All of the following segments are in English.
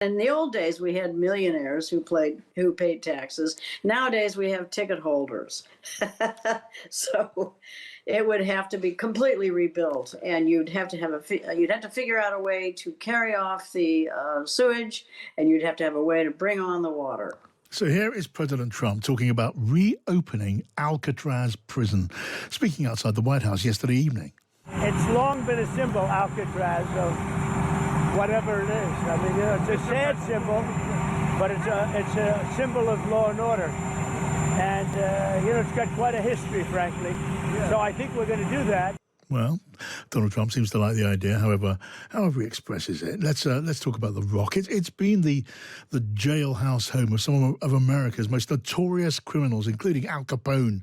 In the old days, we had millionaires who paid taxes. Nowadays, we have ticket holders. So it would have to be completely rebuilt, and you'd have to figure out a way to carry off the sewage, and you'd have to have a way to bring on the water. So here is President Trump talking about reopening Alcatraz prison, speaking outside the White House yesterday evening. It's long been a symbol, Alcatraz, of whatever it is. I mean, it's a sad symbol, but it's a symbol of law and order. And, it's got quite a history, frankly. So I think we're going to do that. Well, Donald Trump seems to like the idea, however he expresses it. Let's talk about the Rock. It's been the jailhouse home of some of America's most notorious criminals, including Al Capone,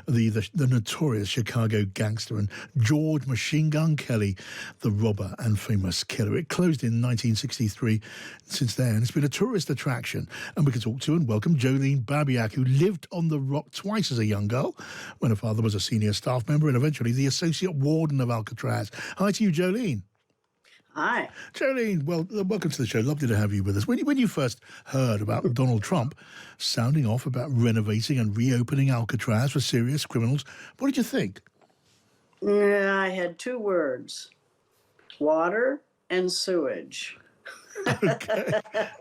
the notorious Chicago gangster, and George Machine Gun Kelly, the robber and famous killer. It closed in 1963. Since then, it's been a tourist attraction, and we can talk to and welcome Jolene Babyak, who lived on the Rock twice as a young girl, when her father was a senior staff member and eventually the associate warden of Alcatraz. Hi to you, Jolene. Hi. Jolene, well, welcome to the show. Lovely to have you with us. When you first heard about Donald Trump sounding off about renovating and reopening Alcatraz for serious criminals, what did you think? I had two words: water and sewage. Okay.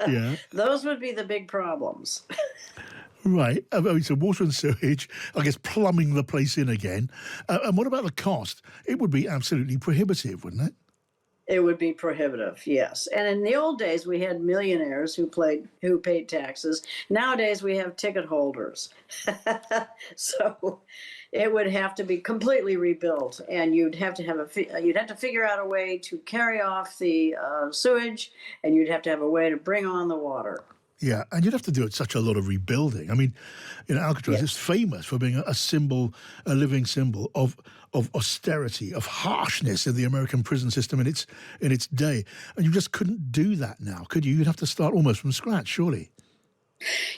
Yeah. Those would be the big problems. Right. So water and sewage, I guess plumbing the place in again. And what about the cost? It would be absolutely prohibitive, wouldn't it? It would be prohibitive, yes. And in the old days, we had millionaires who paid taxes. Nowadays, we have ticket holders. So it would have to be completely rebuilt, and you'd have to figure out a way to carry off the sewage, and you'd have to have a way to bring on the water. Yeah, and you'd have to do it such a lot of rebuilding. I mean, Alcatraz is famous for being a symbol, a living symbol of austerity, of harshness in the American prison system in its day. And you just couldn't do that now, could you? You'd have to start almost from scratch, surely.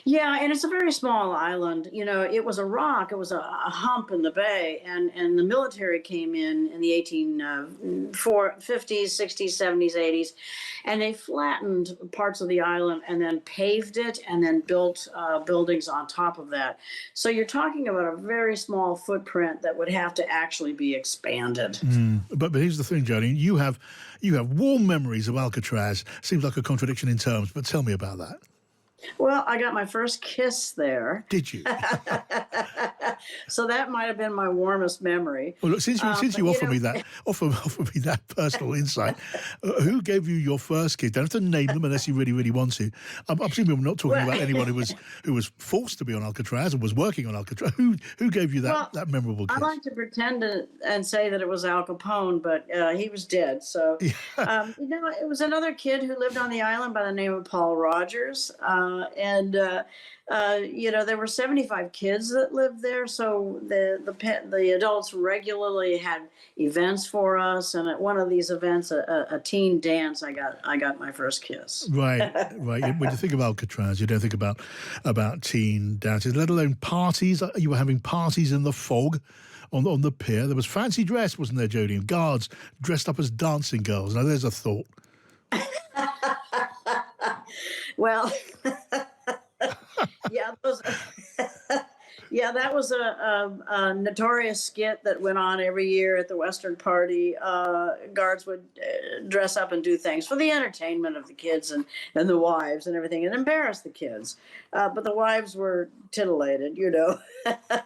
Yeah, and it's a very small island. It was a rock. It was a hump in the bay, and the military came in the 1850s, 60s, 70s, 80s, and they flattened parts of the island and then paved it and then built buildings on top of that. So you're talking about a very small footprint that would have to actually be expanded. But here's the thing, Jolene. You have warm memories of Alcatraz. Seems like a contradiction in terms, but tell me about that. Well, I got my first kiss there. Did you? So that might have been my warmest memory. Well, look, since you offer me that personal insight, who gave you your first kiss? Don't have to name them unless you really, really want to. I'm presuming we're not talking about anyone who was forced to be on Alcatraz or was working on Alcatraz. Who gave you that memorable kiss? I like to pretend and say that it was Al Capone, but he was dead. So, it was another kid who lived on the island by the name of Paul Rogers. There were 75 kids that lived there, so the adults regularly had events for us, and at one of these events, a teen dance, I got my first kiss. Right. When you think of Alcatraz, you don't think about teen dances, let alone parties. You were having parties in the fog on the pier. There was fancy dress, wasn't there, Jodie? Guards dressed up as dancing girls. Now, there's a thought. Well, that was a notorious skit that went on every year at the Western Party. Guards would dress up and do things for the entertainment of the kids and the wives and everything, and embarrass the kids. But the wives were titillated,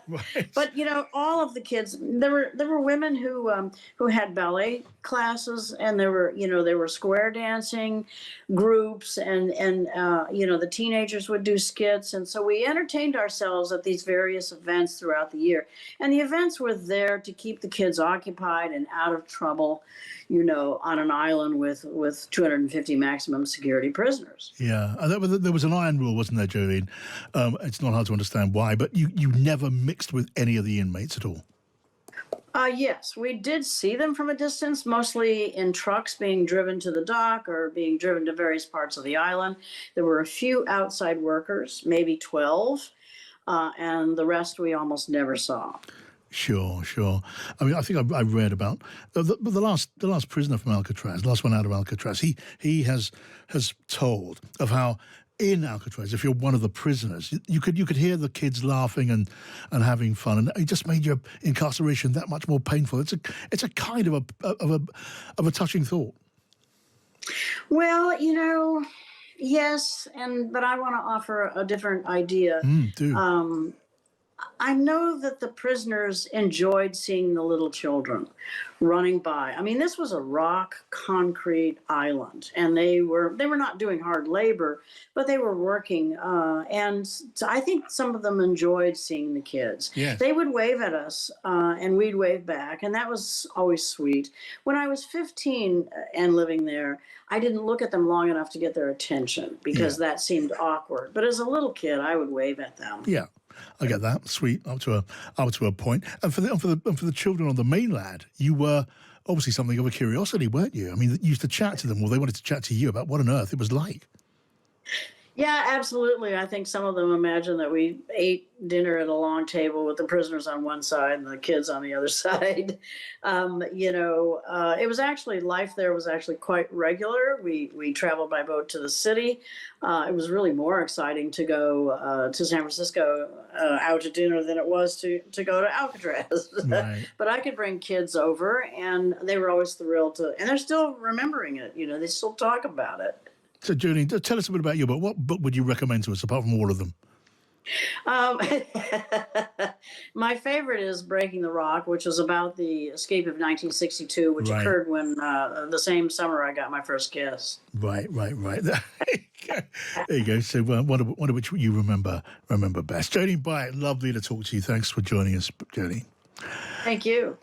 Right. But all of the kids. There were women who had ballet classes, and there were square dancing groups, and the teenagers would do skits, and so we entertained ourselves at these various events throughout the year. And the events were there to keep the kids occupied and out of trouble, on an island with 250 maximum security prisoners. Yeah, and there was an iron rule, wasn't there, Jolene? It's not hard to understand why, but you never mixed with any of the inmates at all. Yes, we did see them from a distance, mostly in trucks being driven to the dock or being driven to various parts of the island. There were a few outside workers, maybe 12, and the rest we almost never saw. Sure, sure. I mean, I think I read about the last prisoner from Alcatraz, the last one out of Alcatraz. He has told of how in Alcatraz, if you're one of the prisoners, you could hear the kids laughing and having fun, and it just made your incarceration that much more painful. It's a kind of a touching thought. Well, yes, but I want to offer a different idea. Do. I know that the prisoners enjoyed seeing the little children running by. I mean, this was a rock concrete island, and they were not doing hard labor, but they were working. And so I think some of them enjoyed seeing the kids. Yes. They would wave at us, and we'd wave back, and that was always sweet. When I was 15 and living there, I didn't look at them long enough to get their attention because that seemed awkward. But as a little kid, I would wave at them. Yeah. I get that. Sweet, up to a point. And for the children on the mainland, you were obviously something of a curiosity, weren't you? I mean, you used to chat to them, or they wanted to chat to you about what on earth it was like. Yeah, absolutely. I think some of them imagine that we ate dinner at a long table with the prisoners on one side and the kids on the other side. It was actually, life there was actually quite regular. We traveled by boat to the city. It was really more exciting to go to San Francisco out to dinner than it was to go to Alcatraz. Right. But I could bring kids over, and they were always thrilled to, and they're still remembering it. They still talk about it. So, Jolene, tell us a bit about your book. What book would you recommend to us, apart from all of them? My favorite is Breaking the Rock, which is about the escape of 1962, which occurred when the same summer I got my first kiss. Right. There you go. So, one of which you remember best. Jolene Babyak, lovely to talk to you. Thanks for joining us, Jolene. Thank you.